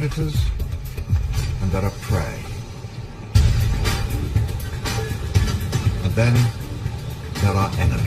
predators and there are prey. And then there are enemies.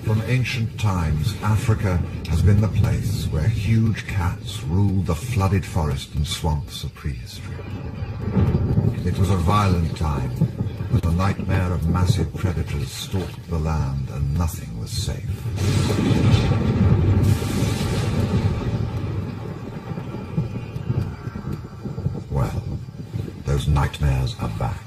From ancient times, Africa has been the place where huge cats ruled the flooded forest and swamps of prehistory. It was a violent time, when the nightmare of massive predators stalked the land and nothing was safe. Well, those nightmares are back.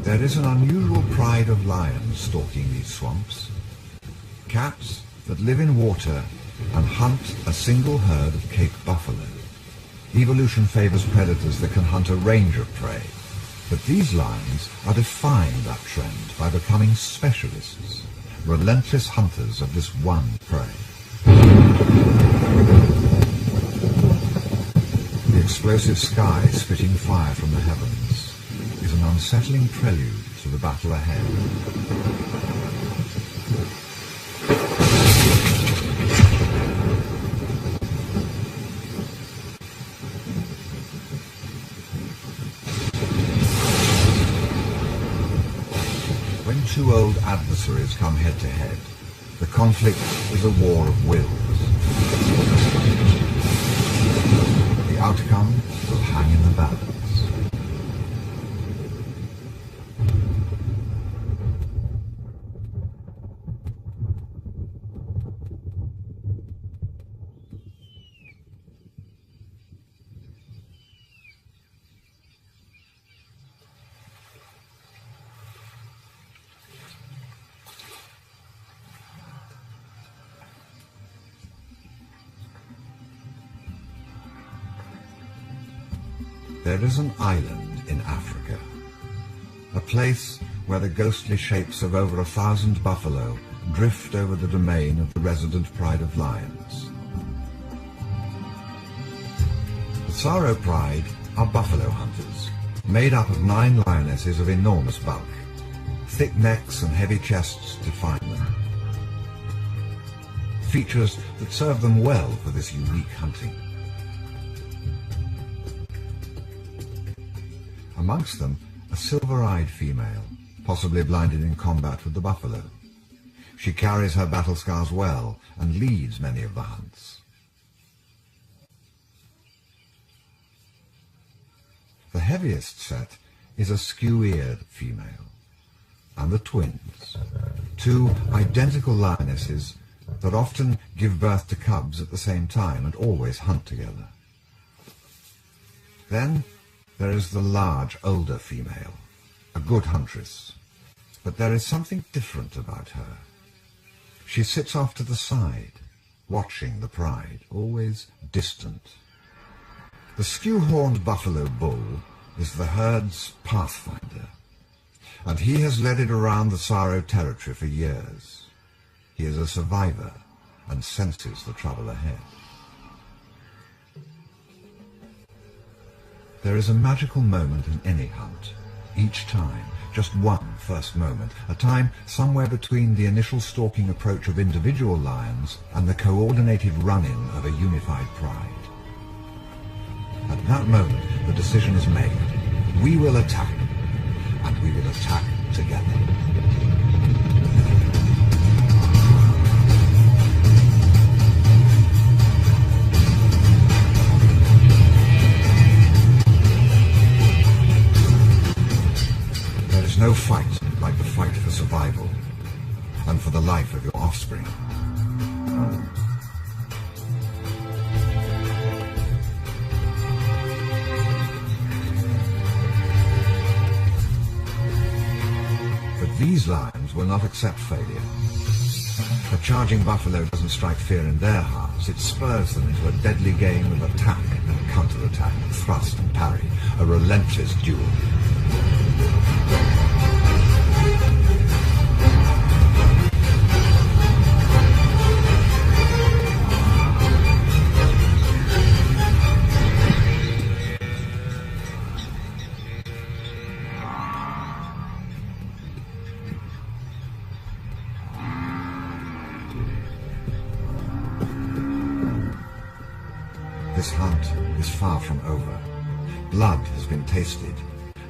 There is an unusual pride of lions stalking these swamps. Cats that live in water and hunt a single herd of Cape buffalo. Evolution favors predators that can hunt a range of prey, but these lions are defying that trend by becoming specialists, relentless hunters of this one prey. The explosive sky spitting fire from the heavens is an unsettling prelude to the battle ahead. When two old adversaries come head to head, the conflict is a war of wills. The outcome will hang in the balance. There is an island in Africa, a place where the ghostly shapes of over 1,000 buffalo drift over the domain of the resident pride of lions. The Tsaro pride are buffalo hunters, made up of 9 lionesses of enormous bulk. Thick necks and heavy chests define them, features that serve them well for this unique hunting. Amongst them, a silver-eyed female, possibly blinded in combat with the buffalo. She carries her battle scars well and leads many of the hunts. The heaviest set is a skew-eared female, and the twins, 2 identical lionesses that often give birth to cubs at the same time and always hunt together. Then there is the large, older female, a good huntress, but there is something different about her. She sits off to the side, watching the pride, always distant. The skew-horned buffalo bull is the herd's pathfinder, and he has led it around the Tsaro territory for years. He is a survivor and senses the trouble ahead. There is a magical moment in any hunt, each time, just one first moment, a time somewhere between the initial stalking approach of individual lions and the coordinated run-in of a unified pride. At that moment, the decision is made. We will attack, and we will attack together. No fight like the fight for survival. offspring. But these lions will not accept failure. A charging buffalo doesn't strike fear in their hearts, it spurs them into a deadly game of attack and counter-attack, thrust and parry, a relentless duel. This hunt is far from over. Blood has been tasted,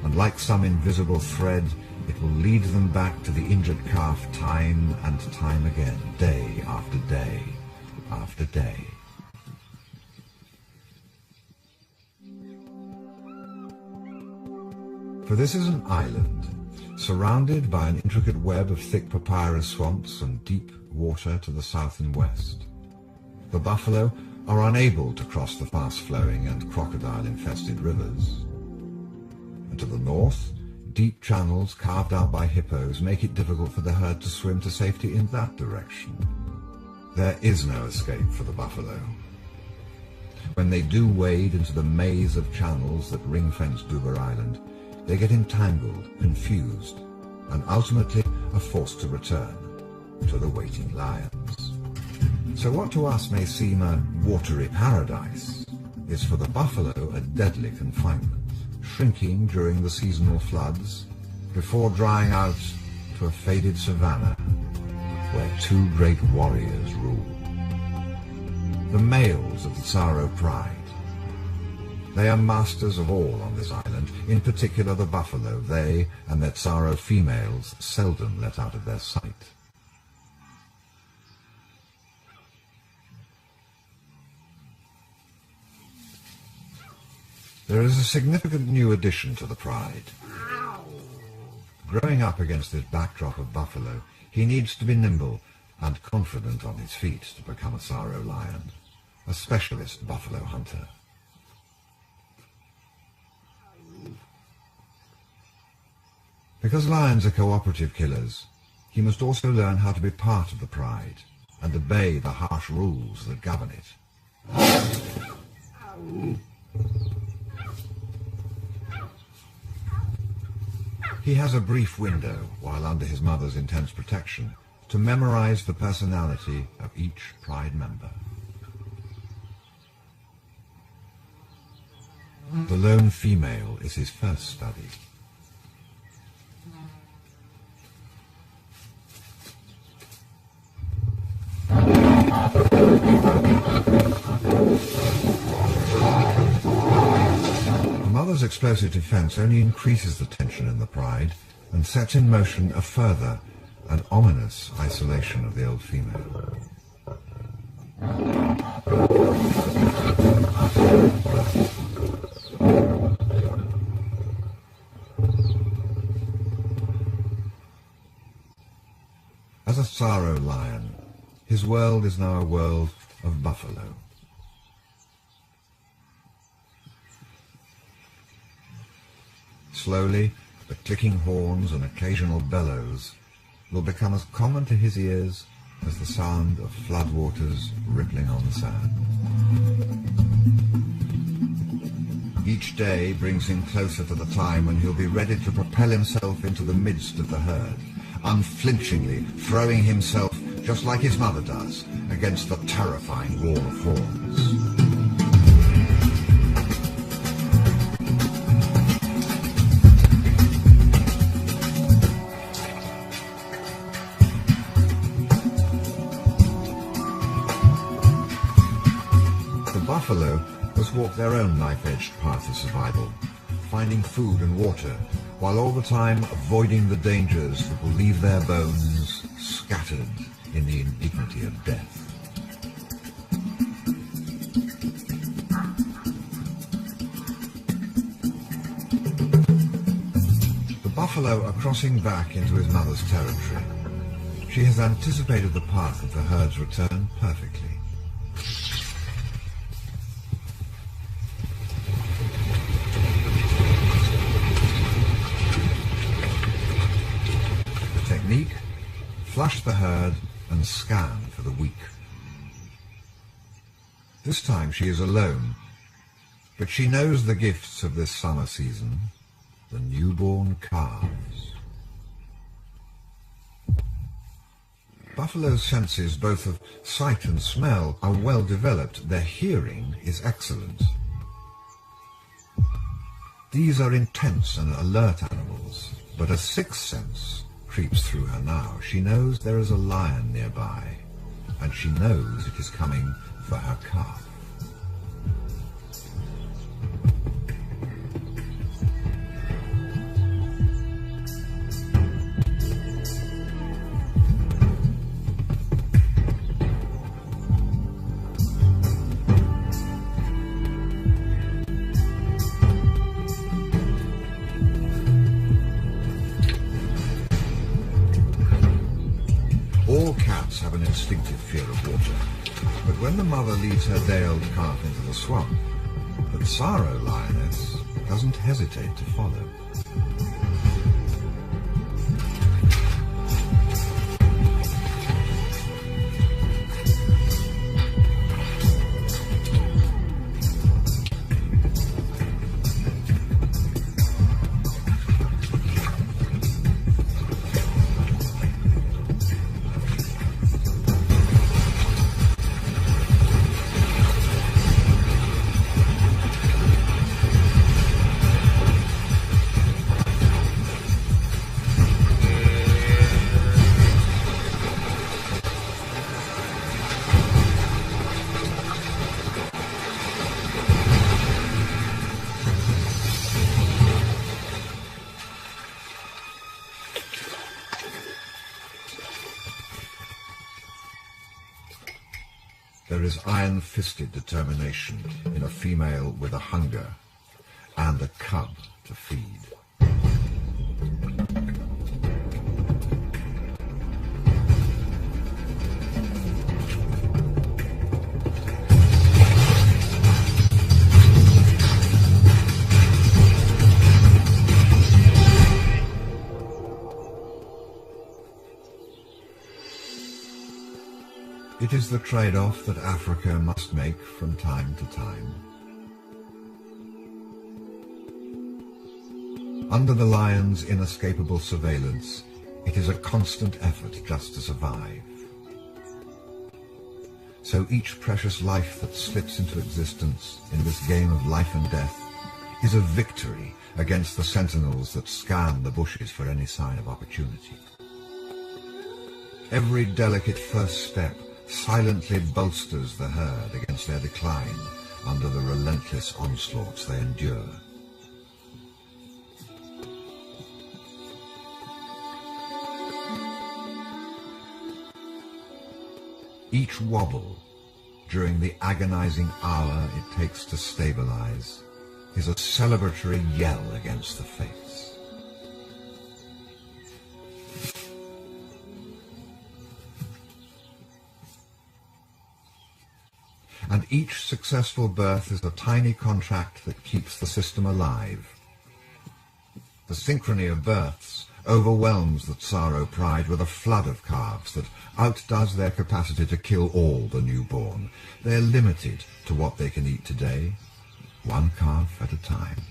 and like some invisible thread, it will lead them back to the injured calf time and time again, day after day after day. For this is an island, surrounded by an intricate web of thick papyrus swamps and deep water to the south and west. The buffalo are unable to cross the fast-flowing and crocodile-infested rivers. And to the north, deep channels carved out by hippos make it difficult for the herd to swim to safety in that direction. There is no escape for the buffalo. When they do wade into the maze of channels that ring-fence Duber Island, they get entangled, confused, and ultimately are forced to return to the waiting lions. So what to us may seem a watery paradise is for the buffalo a deadly confinement, shrinking during the seasonal floods before drying out to a faded savanna where two great warriors rule. The males of the Tsaro pride. They are masters of all on this island, in particular the buffalo. They and their Tsaro females seldom let out of their sight. There is a significant new addition to the pride. Growing up against this backdrop of buffalo, he needs to be nimble and confident on his feet to become a Tsaro lion, a specialist buffalo hunter. Because lions are cooperative killers, he must also learn how to be part of the pride and obey the harsh rules that govern it. He has a brief window, while under his mother's intense protection, to memorize the personality of each pride member. The lone female is his first study. A mother's explosive defense only increases the tension in the pride and sets in motion a further and ominous isolation of the old female. As a Tsaro lion, his world is now a world of buffalo. Slowly, the clicking horns and occasional bellows will become as common to his ears as the sound of floodwaters rippling on the sand. Each day brings him closer to the time when he'll be ready to propel himself into the midst of the herd, unflinchingly throwing himself, just like his mother does, against the terrifying wall of horns. Buffalo must walk their own knife-edged path of survival, finding food and water, while all the time avoiding the dangers that will leave their bones scattered in the indignity of death. The buffalo are crossing back into his mother's territory. She has anticipated the path of the herd's return perfectly. The technique: flush the herd and scan for the weak. This time she is alone, but she knows the gifts of this summer season, the newborn calves. Buffalo's senses, both of sight and smell, are well developed. Their hearing is excellent. These are intense and alert animals, but a sixth sense creeps through her now. She knows there is a lion nearby, and she knows it is coming for her calf. All cats have an instinctive fear of water, but when the mother leads her day-old calf into the swamp, the Tsaro lioness doesn't hesitate to follow. There is iron-fisted determination in a female with a hunger and a cub to feed. It is the trade-off that Africa must make from time to time. Under the lion's inescapable surveillance, it is a constant effort just to survive. So each precious life that slips into existence in this game of life and death is a victory against the sentinels that scan the bushes for any sign of opportunity. Every delicate first step silently bolsters the herd against their decline under the relentless onslaughts they endure. Each wobble, during the agonizing hour it takes to stabilize, is a celebratory yell against the fates. And each successful birth is a tiny contract that keeps the system alive. The synchrony of births overwhelms the Tsaro pride with a flood of calves that outdoes their capacity to kill all the newborn. They're limited to what they can eat today, one calf at a time.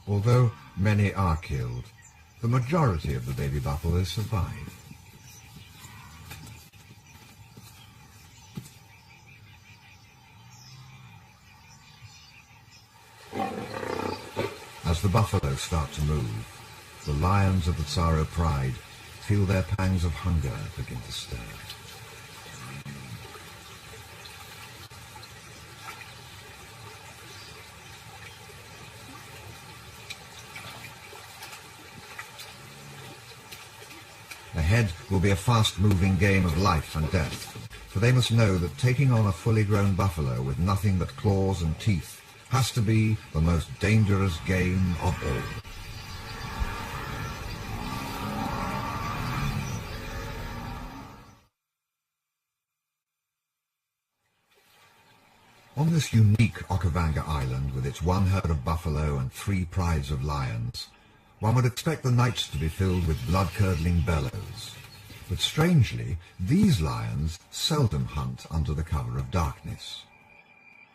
Although many are killed, the majority of the baby buffaloes survive. As the buffalo start to move, the lions of the Tsaro pride feel their pangs of hunger begin to stir. Ahead will be a fast-moving game of life and death, for they must know that taking on a fully grown buffalo with nothing but claws and teeth has to be the most dangerous game of all. On this unique Okavanga island, with its one herd of buffalo and 3 prides of lions, one would expect the nights to be filled with blood-curdling bellows. But strangely, these lions seldom hunt under the cover of darkness.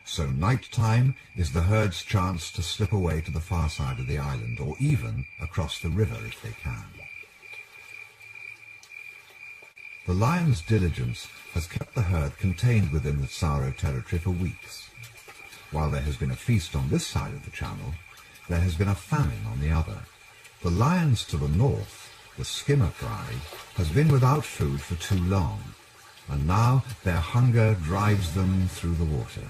So night-time is the herd's chance to slip away to the far side of the island, or even across the river if they can. The lion's diligence has kept the herd contained within the Tsaro territory for weeks. While there has been a feast on this side of the channel, there has been a famine on the other. The lions to the north, the skimmer pride, has been without food for too long, and now their hunger drives them through the water.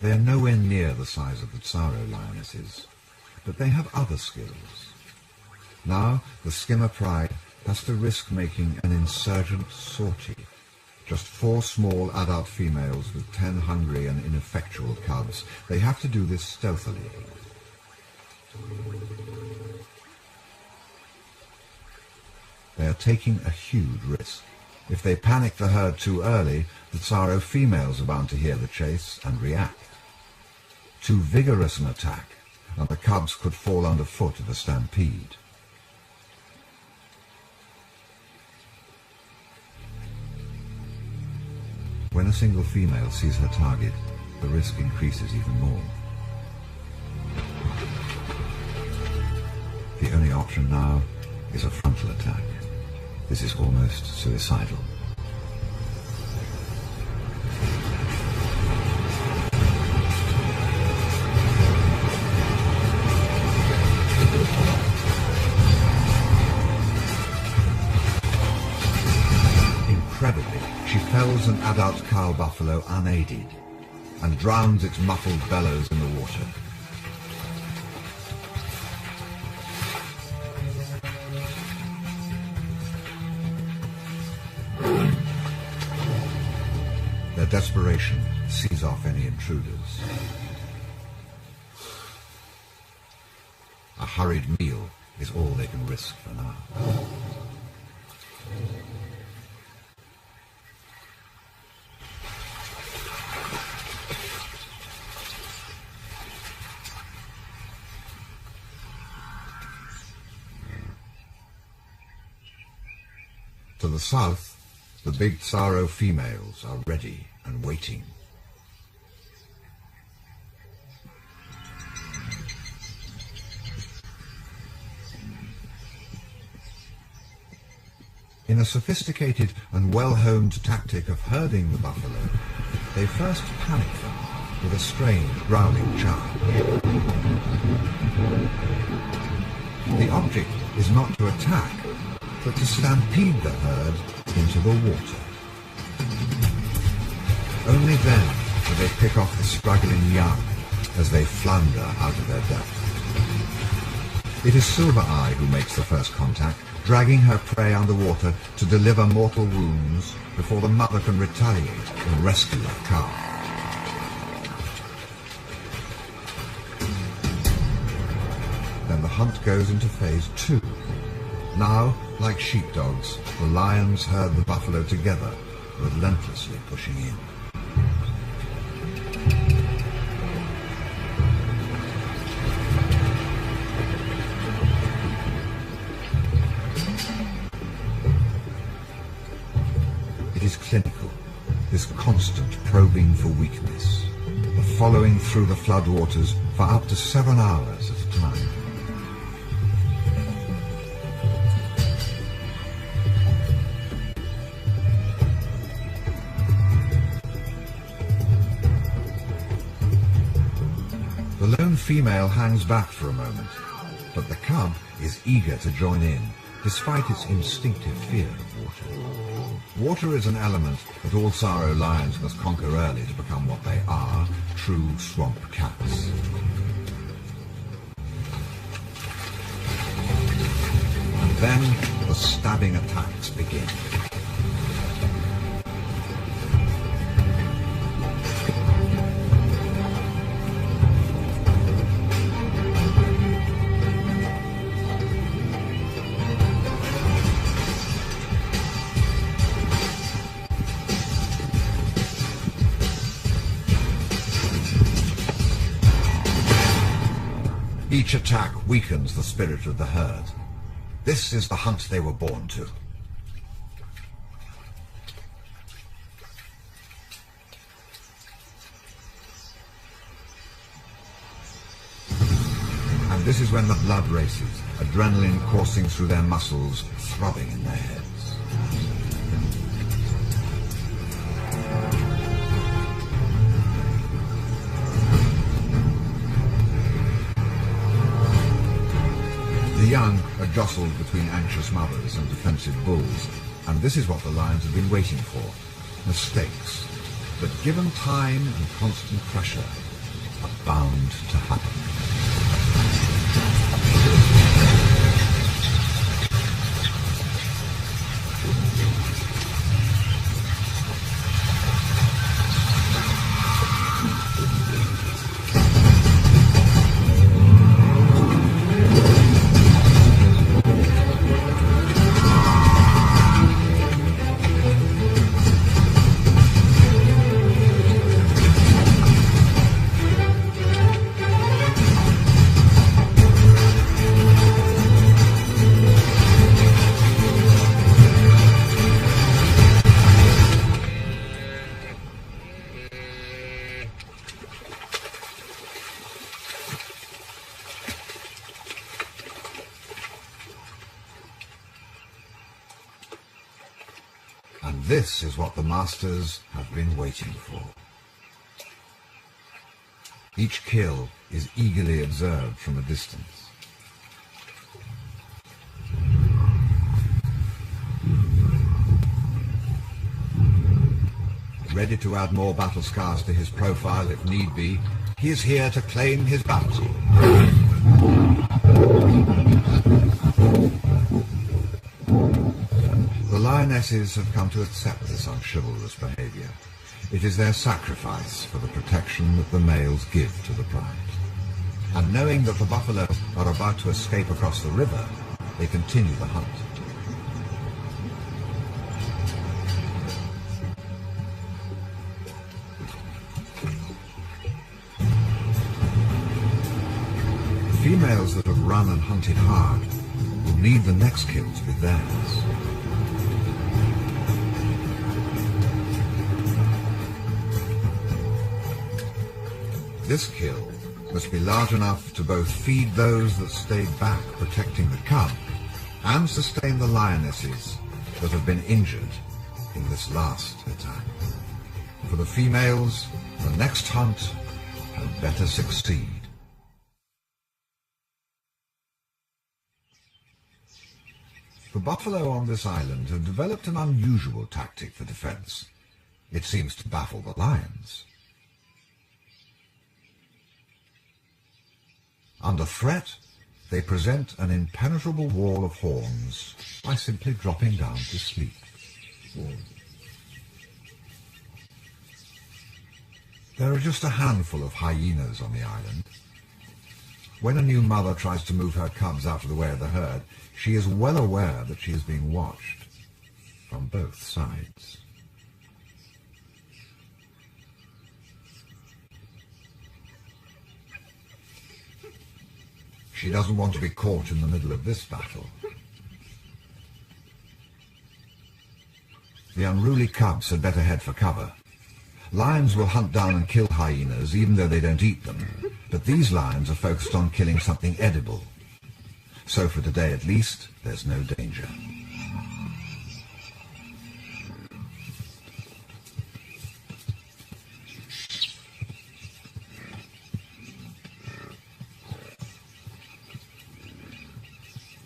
They are nowhere near the size of the Tsaro lionesses, but they have other skills. Now the skimmer pride has to risk making an insurgent sortie. Just 4 small adult females with 10 hungry and ineffectual cubs. They have to do this stealthily. They are taking a huge risk. If they panic the herd too early, the Tsaro females are bound to hear the chase and react. Too vigorous an attack, and the cubs could fall underfoot of a stampede. When a single female sees her target, the risk increases even more. The only option now is a frontal attack. This is almost suicidal. Incredibly, she fells an adult cow buffalo unaided and drowns its muffled bellows in the water. Their desperation sees off any intruders. A hurried meal is all they can risk for now. To the south, the big Tsaro females are ready and waiting. In a sophisticated and well-honed tactic of herding the buffalo, they first panic them with a strange growling charge. The object is not to attack, but to stampede the herd into the water. Only then do they pick off the struggling young as they flounder out of their depth. It is Silver Eye who makes the first contact, dragging her prey underwater to deliver mortal wounds before the mother can retaliate and rescue her calf. Then the hunt goes into phase 2. Now, like sheepdogs, the lions herd the buffalo together, relentlessly pushing in. It is clinical, this constant probing for weakness, the following through the floodwaters for up to 7 hours at a time. female hangs back for a moment, but the cub is eager to join in, despite its instinctive fear of water. Water is an element that all Saro lions must conquer early to become what they are, true swamp cats. And then the stabbing attacks begin. Each attack weakens the spirit of the herd. This is the hunt they were born to. And this is when the blood races, adrenaline coursing through their muscles, throbbing in their heads. The young are jostled between anxious mothers and defensive bulls, and this is what the lions have been waiting for. Mistakes that, given time and constant pressure, are bound to happen. And this is what the masters have been waiting for. Each kill is eagerly observed from a distance. Ready to add more battle scars to his profile if need be, he is here to claim his bounty. The lionesses have come to accept this unchivalrous behavior. It is their sacrifice for the protection that the males give to the pride. And knowing that the buffalo are about to escape across the river, they continue the hunt. Females that have run and hunted hard will need the next kill to be theirs. This kill must be large enough to both feed those that stayed back protecting the cub and sustain the lionesses that have been injured in this last attack. For the females, the next hunt had better succeed. The buffalo on this island have developed an unusual tactic for defense. It seems to baffle the lions. Under threat, they present an impenetrable wall of horns by simply dropping down to sleep. There are just a handful of hyenas on the island. When a new mother tries to move her cubs out of the way of the herd, she is well aware that she is being watched from both sides. She doesn't want to be caught in the middle of this battle. The unruly cubs had better head for cover. Lions will hunt down and kill hyenas even though they don't eat them, but these lions are focused on killing something edible. So for today at least, there's no danger.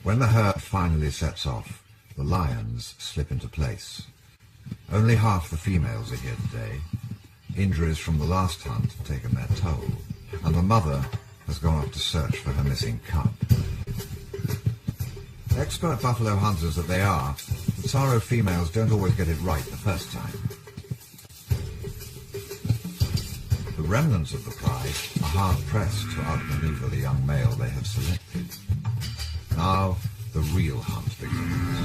When the herd finally sets off, the lions slip into place. Only half the females are here today. Injuries from the last hunt have taken their toll, and the mother has gone off to search for her missing cub. Expert buffalo hunters that they are, the Tsaro females don't always get it right the first time. The remnants of the pride are hard-pressed to outmaneuver the young male they have selected. Now, the real hunt begins.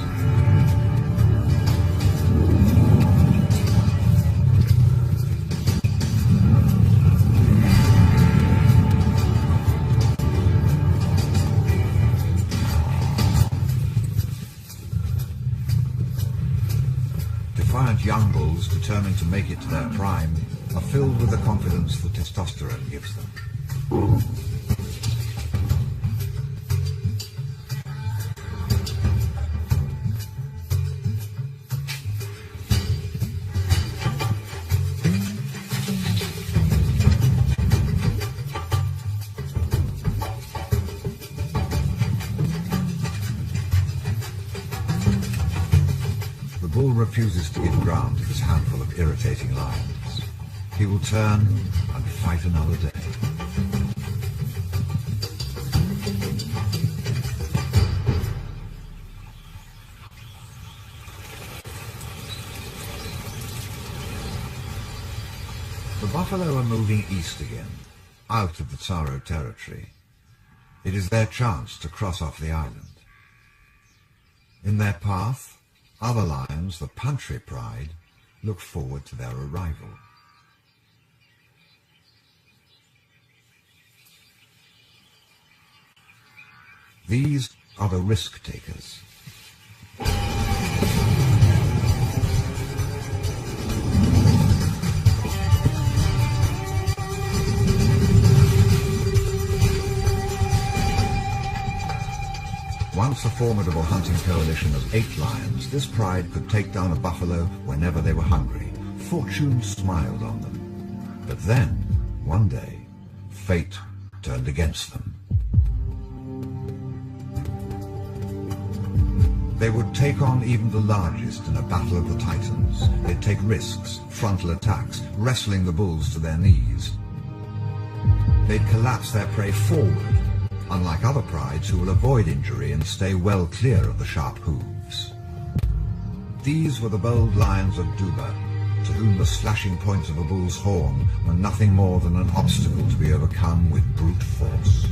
Defiant young bulls, determined to make it to their prime, are filled with the confidence that testosterone gives them. The bull refuses to give ground to this handful of irritating lions. He will turn and fight another day. The buffalo are moving east again, out of the Tsaro territory. It is their chance to cross off the island. In their path, other lions, the Pantry pride, look forward to their arrival. These are the risk-takers. Once a formidable hunting coalition of 8 lions, this pride could take down a buffalo whenever they were hungry. Fortune smiled on them. But then, one day, fate turned against them. They would take on even the largest in a battle of the titans. They'd take risks, frontal attacks, wrestling the bulls to their knees. They'd collapse their prey forward, unlike other prides who will avoid injury and stay well clear of the sharp hooves. These were the bold lions of Duba, to whom the slashing points of a bull's horn were nothing more than an obstacle to be overcome with brute force.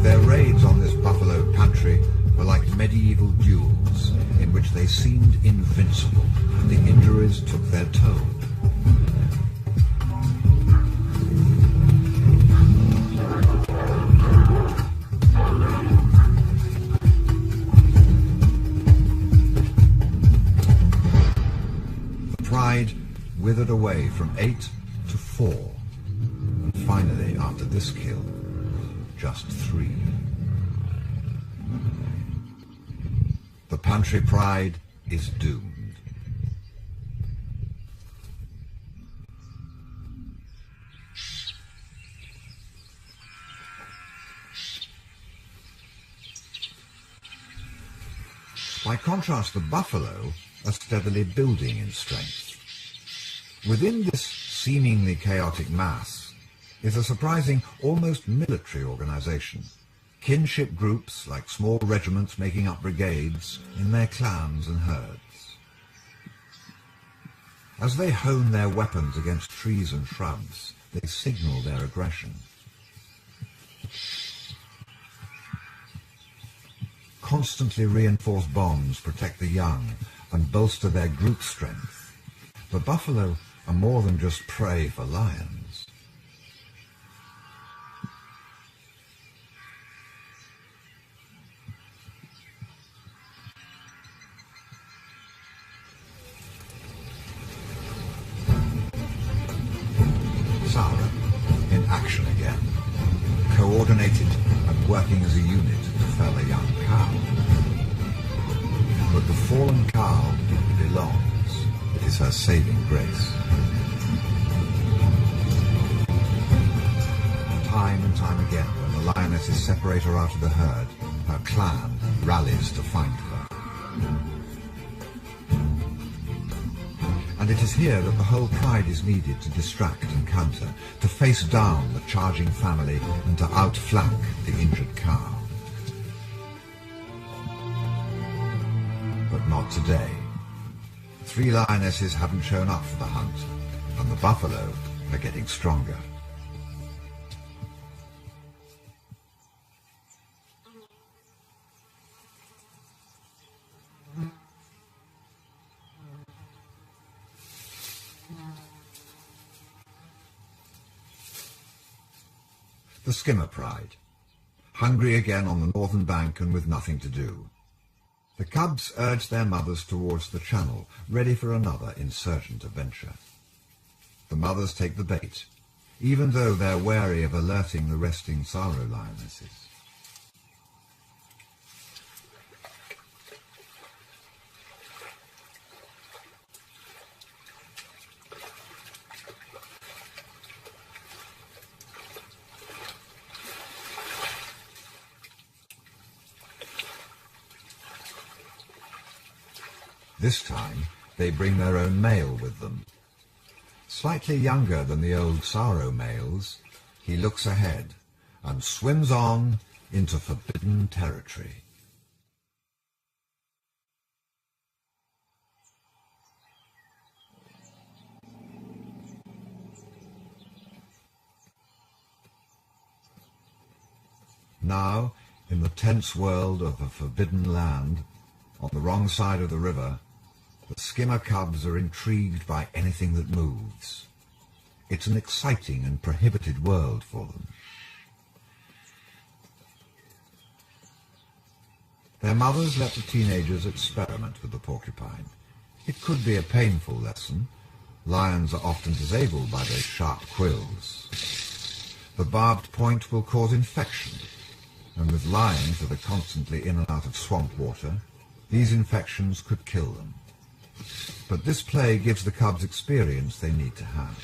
Their raids on this buffalo pantry were like medieval duels, in which they seemed invincible, and the injuries took their toll. The pride withered away from 8 to 4, and finally, after this kill, just 3. The Pantry pride is doomed. By contrast, the buffalo are steadily building in strength. Within this seemingly chaotic mass is a surprising, almost military organization. Kinship groups, like small regiments making up brigades, in their clans and herds. As they hone their weapons against trees and shrubs, they signal their aggression. Constantly reinforced bonds protect the young and bolster their group strength. The buffalo are more than just prey for lions. Tsaro, in action again, coordinated and working as a unit to fell a young cow. But the fallen cow belongs. It is her saving grace. time and time again, when the lionesses separate her out of the herd, her clan rallies to find her. And it is here that the whole pride is needed to distract and counter, to face down the charging family and to outflank the injured cow. But not today. 3 lionesses haven't shown up for the hunt, and the buffalo are getting stronger. The skimmer pride, hungry again on the northern bank and with nothing to do. The cubs urge their mothers towards the channel, ready for another insurgent adventure. The mothers take the bait, even though they're wary of alerting the resting sorrow lionesses. This time, they bring their own male with them. Slightly younger than the old sorrow males, he looks ahead and swims on into forbidden territory. Now, in the tense world of a forbidden land, on the wrong side of the river, the skimmer cubs are intrigued by anything that moves. It's an exciting and prohibited world for them. Their mothers let the teenagers experiment with the porcupine. It could be a painful lesson. Lions are often disabled by those sharp quills. The barbed point will cause infection, and with lions that are constantly in and out of swamp water, these infections could kill them. But this play gives the cubs experience they need to have.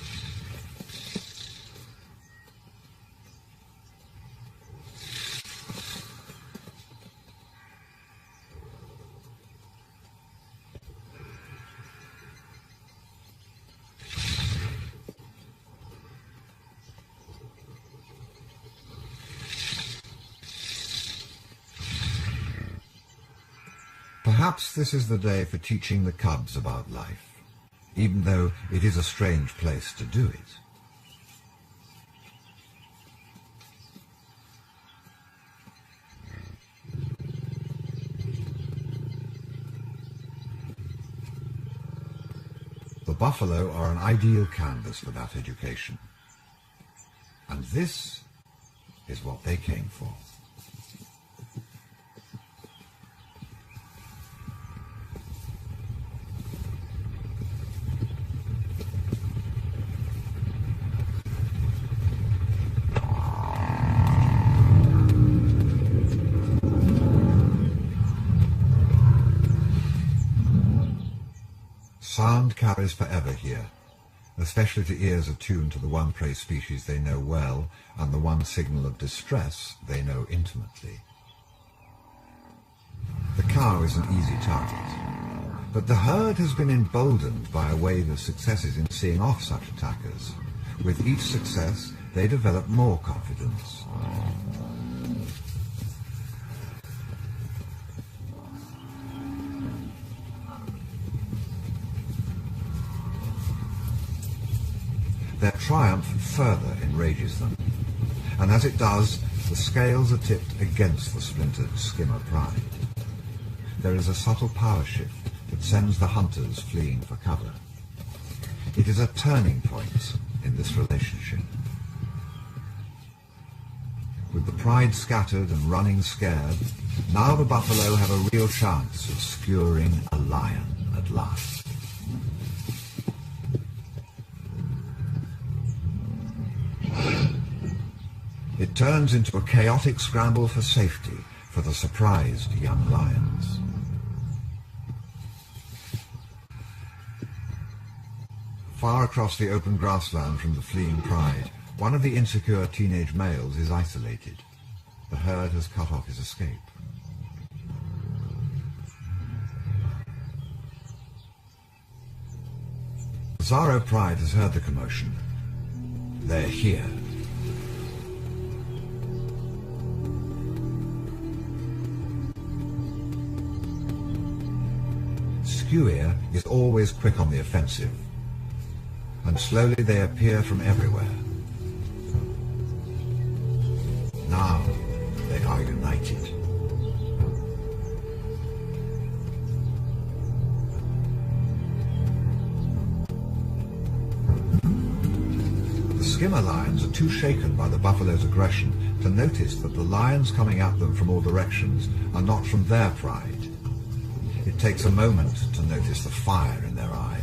Perhaps this is the day for teaching the cubs about life, even though it is a strange place to do it. The buffalo are an ideal canvas for that education. And this is what they came for. Sound carries forever here, especially to ears attuned to the one prey species they know well and the one signal of distress they know intimately. The cow is an easy target, but the herd has been emboldened by a wave of successes in seeing off such attackers. With each success, they develop more confidence. Their triumph further enrages them, and as it does, the scales are tipped against the splintered skimmer pride. There is a subtle power shift that sends the hunters fleeing for cover. It is a turning point in this relationship. With the pride scattered and running scared, now the buffalo have a real chance of skewering a lion at last. It turns into a chaotic scramble for safety for the surprised young lions. Far across the open grassland from the fleeing pride, One of the insecure teenage males is isolated. The herd has cut off his escape. The Tsaro pride has heard the commotion. They're here. Skewir is always quick on the offensive, and slowly they appear from everywhere. Now they are united. The skimmer lions are too shaken by the buffalo's aggression to notice that the lions coming at them from all directions are not from their pride. It takes a moment to notice the fire in their eyes.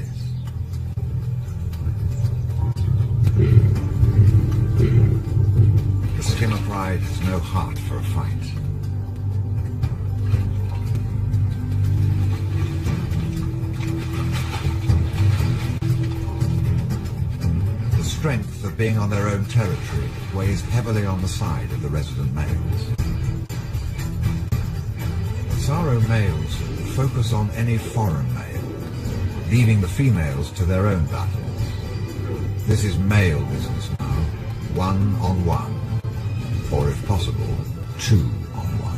The skimmer pride has no heart for a fight. The strength of being on their own territory weighs heavily on the side of the resident males. The Tsaro males focus on any foreign male, leaving the females to their own battles. This is male business now, 1-on-1, or if possible, 2-on-1.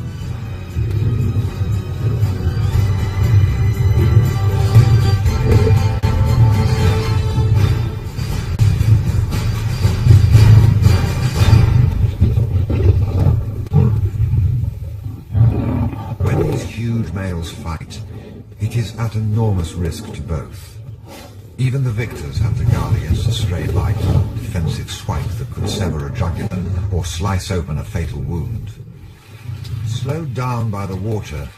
When these huge males fight, it is at enormous risk to both. Even the victors have to guard against a stray bite, defensive swipe that could sever a jugular or slice open a fatal wound. Slowed down by the water,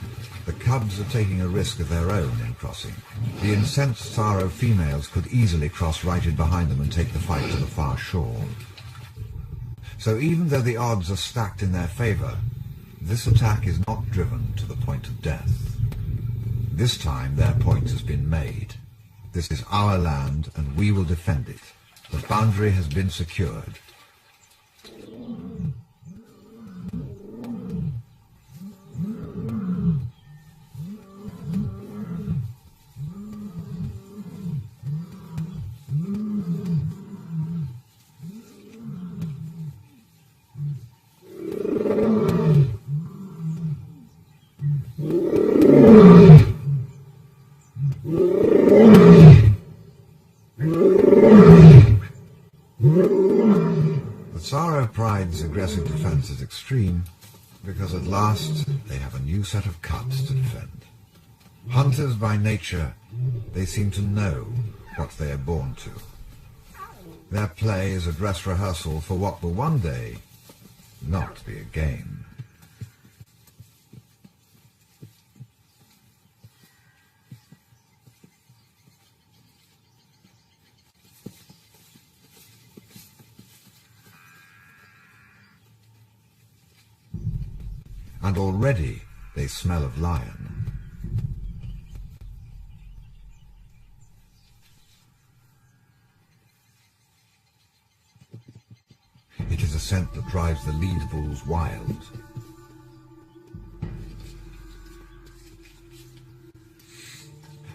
the cubs are taking a risk of their own in crossing. The incensed Tsaro females could easily cross right in behind them and take the fight to the far shore. So even though the odds are stacked in their favor, this attack is not driven to the point of death. This time their point has been made. This is our land and we will defend it. The boundary has been secured. The Tsaro pride's aggressive defense is extreme because at last they have a new set of cubs to defend. Hunters by nature, they seem to know what they are born to. Their play is a dress rehearsal for what will one day not be a game. And already they smell of lion. It is a scent that drives the lead bulls wild.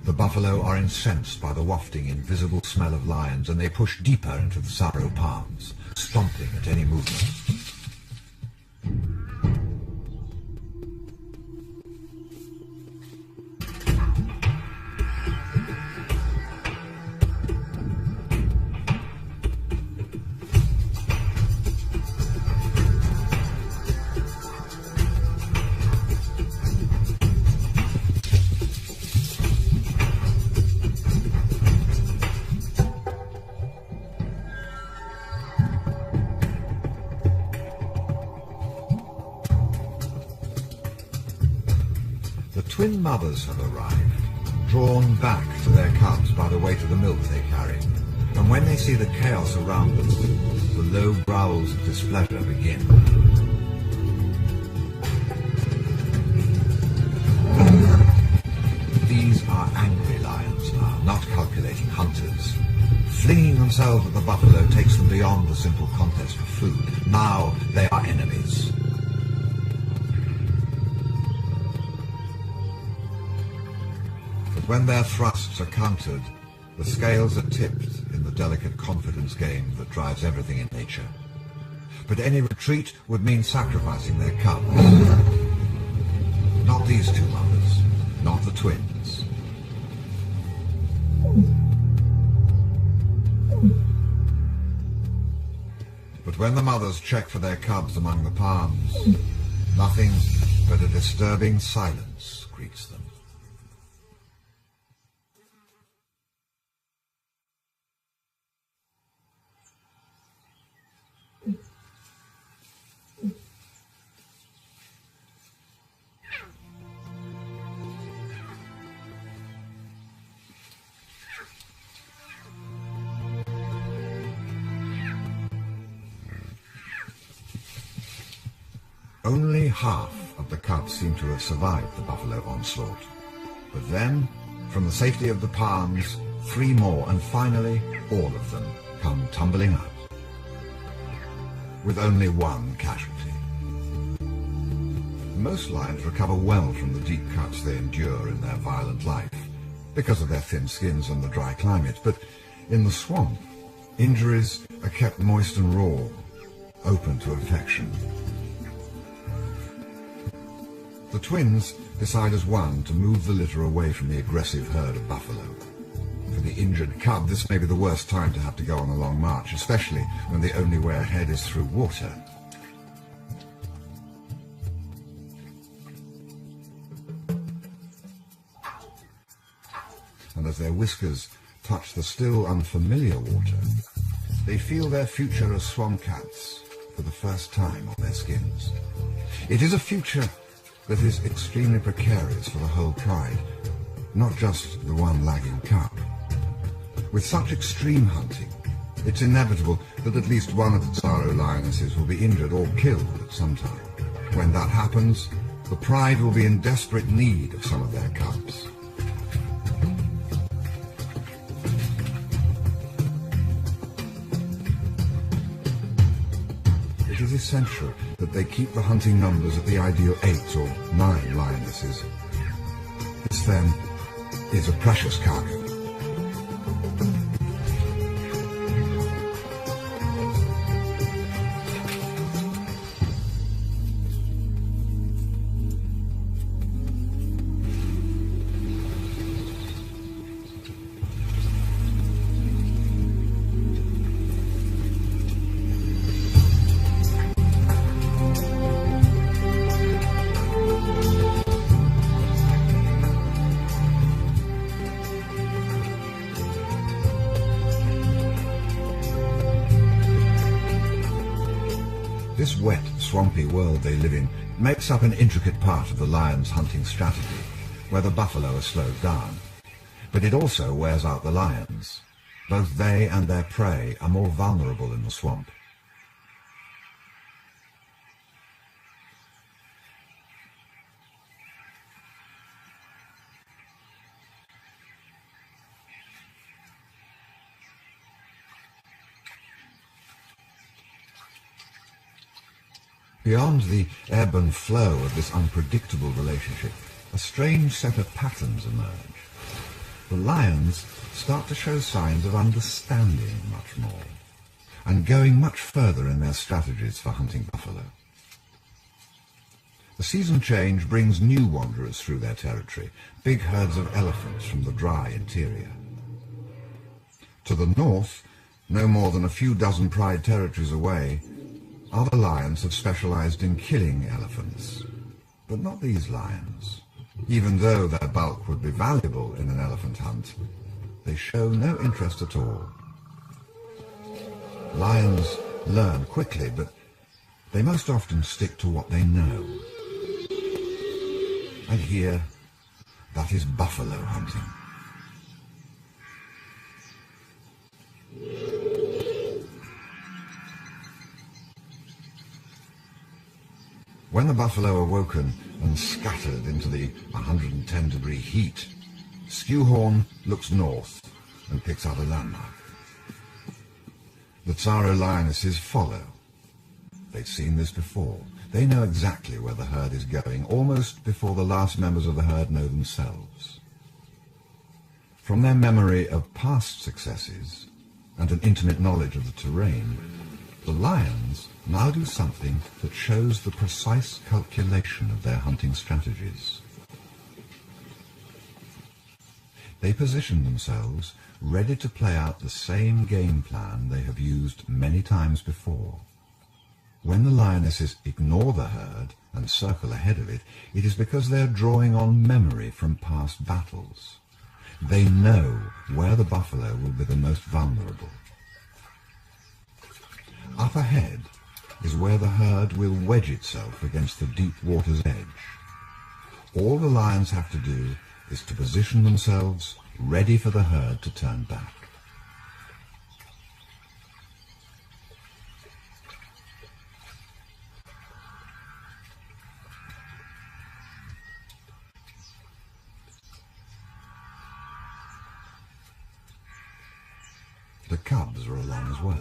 The buffalo are incensed by the wafting, invisible smell of lions, and they push deeper into the Tsaro palms, stomping at any movement. Twin mothers have arrived, drawn back to their cubs by the weight of the milk they carry. And when they see the chaos around them, the low growls of displeasure begin. These are angry lions now, not calculating hunters. Flinging themselves at the buffalo takes them beyond the simple contest for food. Now they are enemies. But when their thrusts are countered, the scales are tipped in the delicate confidence game that drives everything in nature. But any retreat would mean sacrificing their cubs. Not these two mothers, not the twins. But when the mothers check for their cubs among the palms, nothing but a disturbing silence greets them. Only half of the cubs seem to have survived the buffalo onslaught. But then, from the safety of the palms, 3 more, and finally, all of them come tumbling out, with only 1 casualty. Most lions recover well from the deep cuts they endure in their violent life, because of their thin skins and the dry climate. But in the swamp, injuries are kept moist and raw, open to infection. The twins decide as one to move the litter away from the aggressive herd of buffalo. For the injured cub, this may be the worst time to have to go on a long march, especially when the only way ahead is through water. And as their whiskers touch the still unfamiliar water, they feel their future as swamp cats for the first time on their skins. It is a future that is extremely precarious for the whole pride, not just the one lagging cub. With such extreme hunting, it's inevitable that at least one of the Tsaro lionesses will be injured or killed at some time. When that happens, the pride will be in desperate need of some of their cubs. It is essential that they keep the hunting numbers at the ideal 8 or 9 lionesses. This, then, is a precious cargo. This wet, swampy world they live in makes up an intricate part of the lion's hunting strategy, where the buffalo are slowed down. But it also wears out the lions. Both they and their prey are more vulnerable in the swamp. Beyond the ebb and flow of this unpredictable relationship, a strange set of patterns emerge. The lions start to show signs of understanding much more, and going much further in their strategies for hunting buffalo. The season change brings new wanderers through their territory, big herds of elephants from the dry interior. To the north, no more than a few dozen pride territories away, other lions have specialized in killing elephants, but not these lions. Even though their bulk would be valuable in an elephant hunt, they show no interest at all. Lions learn quickly, but they most often stick to what they know. And here, that is buffalo hunting. When the buffalo are woken and scattered into the 110-degree heat, Skewhorn looks north and picks out a landmark. The Tsaro lionesses follow. They've seen this before. They know exactly where the herd is going, almost before the last members of the herd know themselves. From their memory of past successes and an intimate knowledge of the terrain, the lions now do something that shows the precise calculation of their hunting strategies. They position themselves ready to play out the same game plan they have used many times before. When the lionesses ignore the herd and circle ahead of it, it is because they are drawing on memory from past battles. They know where the buffalo will be the most vulnerable. Up ahead is where the herd will wedge itself against the deep water's edge. All the lions have to do is to position themselves ready for the herd to turn back. The cubs are along as well.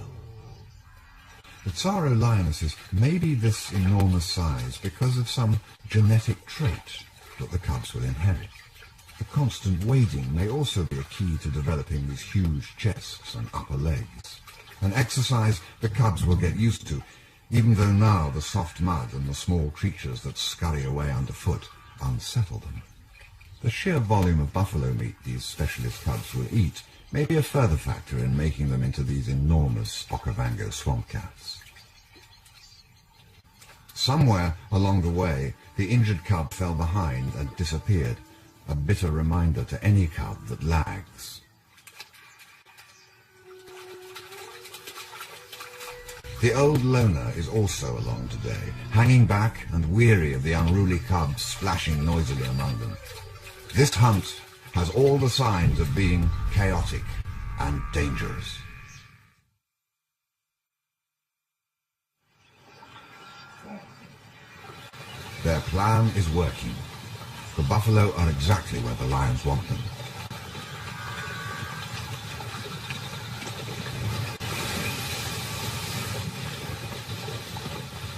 The Tsaro lionesses may be this enormous size because of some genetic trait that the cubs will inherit. The constant wading may also be a key to developing these huge chests and upper legs, an exercise the cubs will get used to, even though now the soft mud and the small creatures that scurry away underfoot unsettle them. The sheer volume of buffalo meat these specialist cubs will eat may be a further factor in making them into these enormous Okavango swamp cats. Somewhere along the way, the injured cub fell behind and disappeared, a bitter reminder to any cub that lags. The old loner is also along today, hanging back and weary of the unruly cubs splashing noisily among them. This hunt has all the signs of being chaotic and dangerous. Their plan is working. The buffalo are exactly where the lions want them.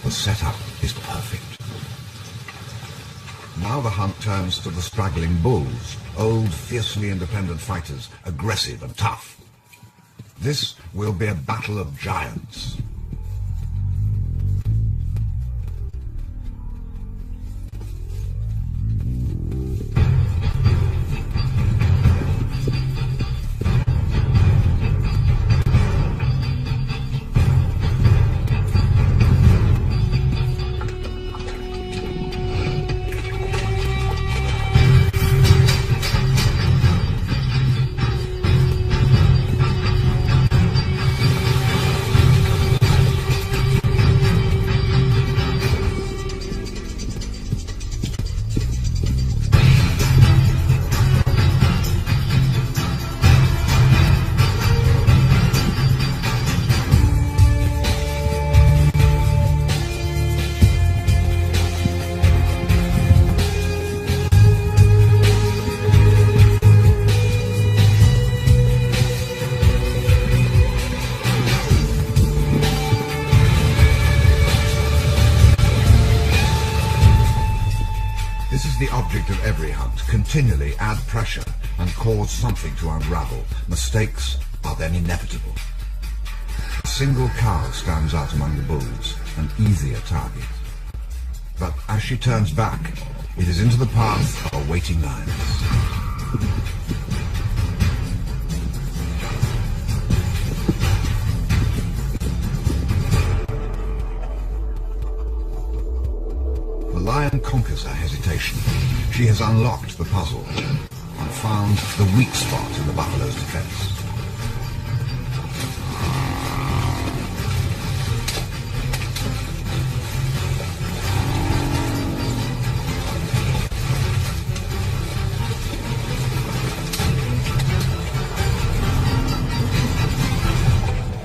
The setup is perfect. Now the hunt turns to the straggling bulls, old, fiercely independent fighters, aggressive and tough. This will be a battle of giants. The object of every hunt, continually add pressure and cause something to unravel. Mistakes are then inevitable. A single cow stands out among the bulls, an easier target. But as she turns back, it is into the path of awaiting lions. The lion conquers her hesitation. She has unlocked the puzzle and found the weak spot in the buffalo's defense.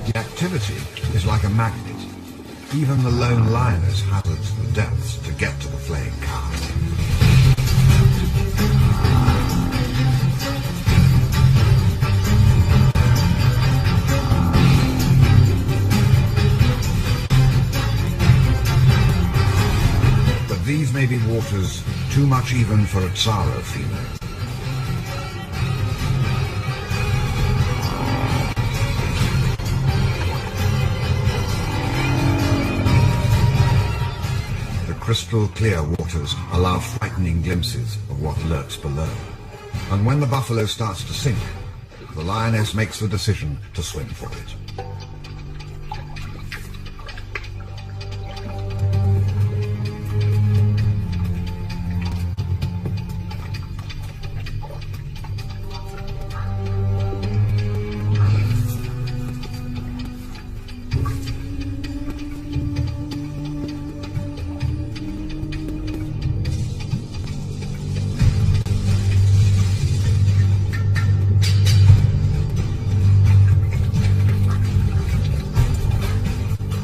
The activity is like a magnet. Even the lone lioness hazards the depths to get to the flaying cow. too much even for a Tsaro female. The crystal clear waters allow frightening glimpses of what lurks below. And when the buffalo starts to sink, the lioness makes the decision to swim for it.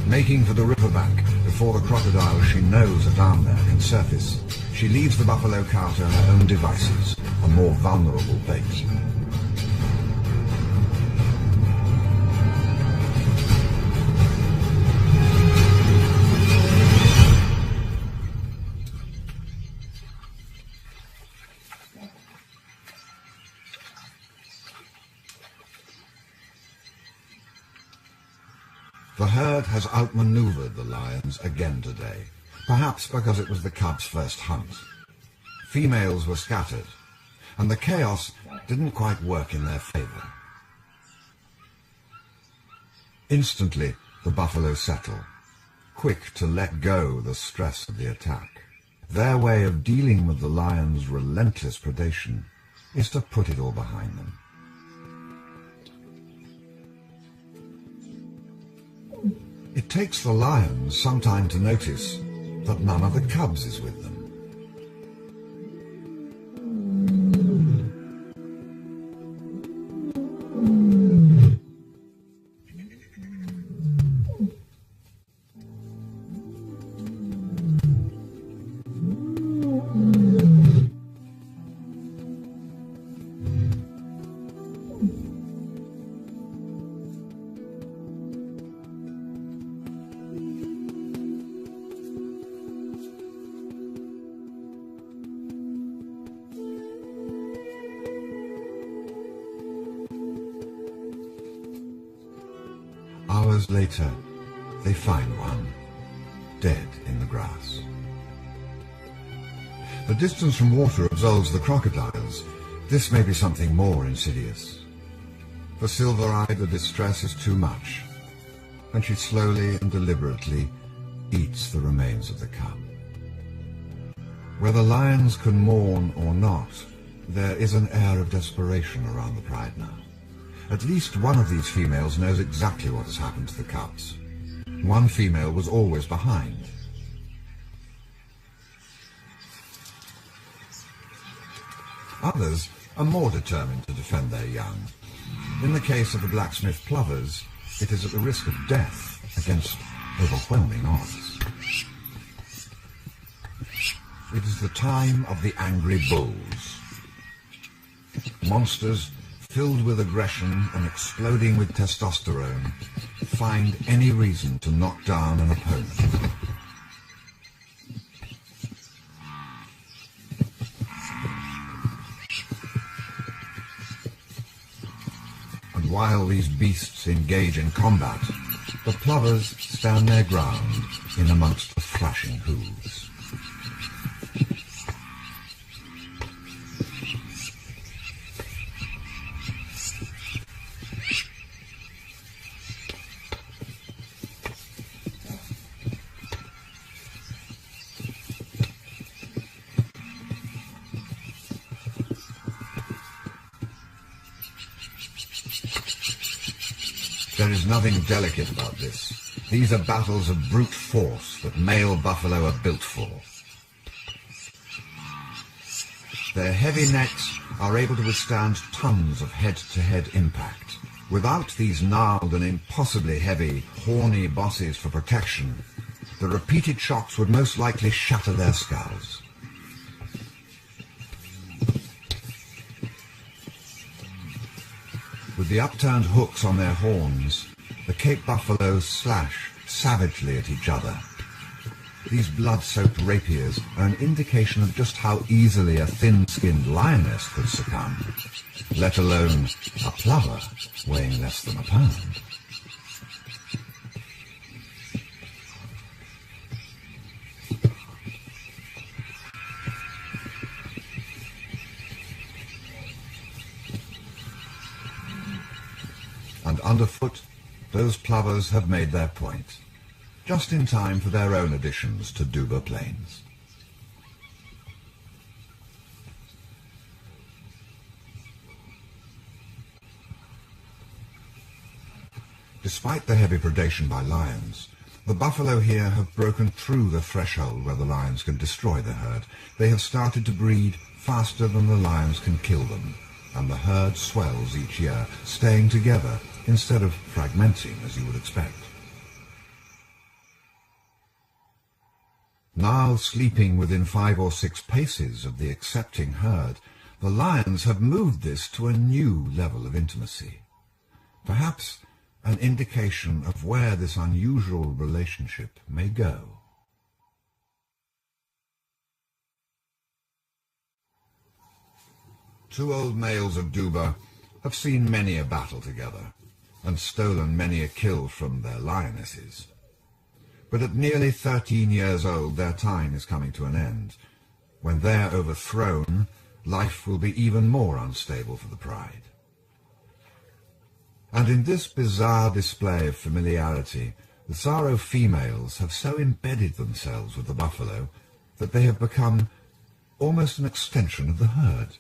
Making for the riverbank before the crocodiles she knows are down there can surface, she leaves the buffalo cow to her own devices, a more vulnerable bait. The herd has outmaneuvered the lions again today, perhaps because it was the cubs' first hunt. Females were scattered, and the chaos didn't quite work in their favor. Instantly, the buffalo settle, quick to let go the stress of the attack. Their way of dealing with the lions' relentless predation is to put it all behind them. It takes the lions some time to notice that none of the cubs is with them. Hours later, they find one, dead in the grass. The distance from water absolves the crocodiles. This may be something more insidious. For Silver-Eye, the distress is too much, and she slowly and deliberately eats the remains of the cub. Whether lions can mourn or not, there is an air of desperation around the pride now. At least one of these females knows exactly what has happened to the cubs. One female was always behind. Others are more determined to defend their young. In the case of the blacksmith plovers, it is at the risk of death against overwhelming odds. It is the time of the angry bulls. Monsters filled with aggression and exploding with testosterone, find any reason to knock down an opponent. And while these beasts engage in combat, the plovers stand their ground in amongst the flashing hooves. There is nothing delicate about this. These are battles of brute force that male buffalo are built for. Their heavy necks are able to withstand tons of head-to-head impact. Without these gnarled and impossibly heavy, horny bosses for protection, the repeated shocks would most likely shatter their skulls. With the upturned hooks on their horns, the Cape buffaloes slash savagely at each other. These blood-soaked rapiers are an indication of just how easily a thin-skinned lioness could succumb, let alone a plover weighing less than a pound. And underfoot, those plovers have made their point, just in time for their own additions to Duba Plains. Despite the heavy predation by lions, the buffalo here have broken through the threshold where the lions can destroy the herd. They have started to breed faster than the lions can kill them, and the herd swells each year, staying together instead of fragmenting as you would expect. Now sleeping within 5 or 6 paces of the accepting herd, the lions have moved this to a new level of intimacy. Perhaps an indication of where this unusual relationship may go. Two old males of Duba have seen many a battle together, and stolen many a kill from their lionesses. But at nearly 13 years old, their time is coming to an end. When they're overthrown, life will be even more unstable for the pride. And in this bizarre display of familiarity, the Tsaro females have so embedded themselves with the buffalo that they have become almost an extension of the herd.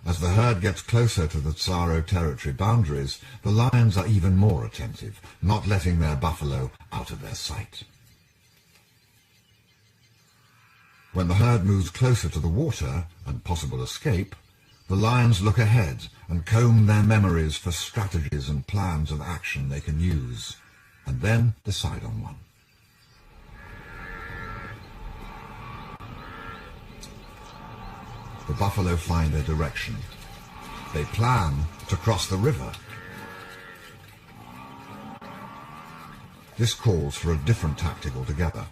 As the herd gets closer to the Tsaro territory boundaries, the lions are even more attentive, not letting their buffalo out of their sight. When the herd moves closer to the water and possible escape, the lions look ahead and comb their memories for strategies and plans of action they can use, and then decide on one. The buffalo find their direction. They plan to cross the river. This calls for a different tactic altogether.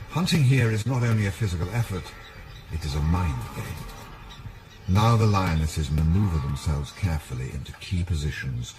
Hunting here is not only a physical effort, it is a mind game. Now the lionesses maneuver themselves carefully into key positions,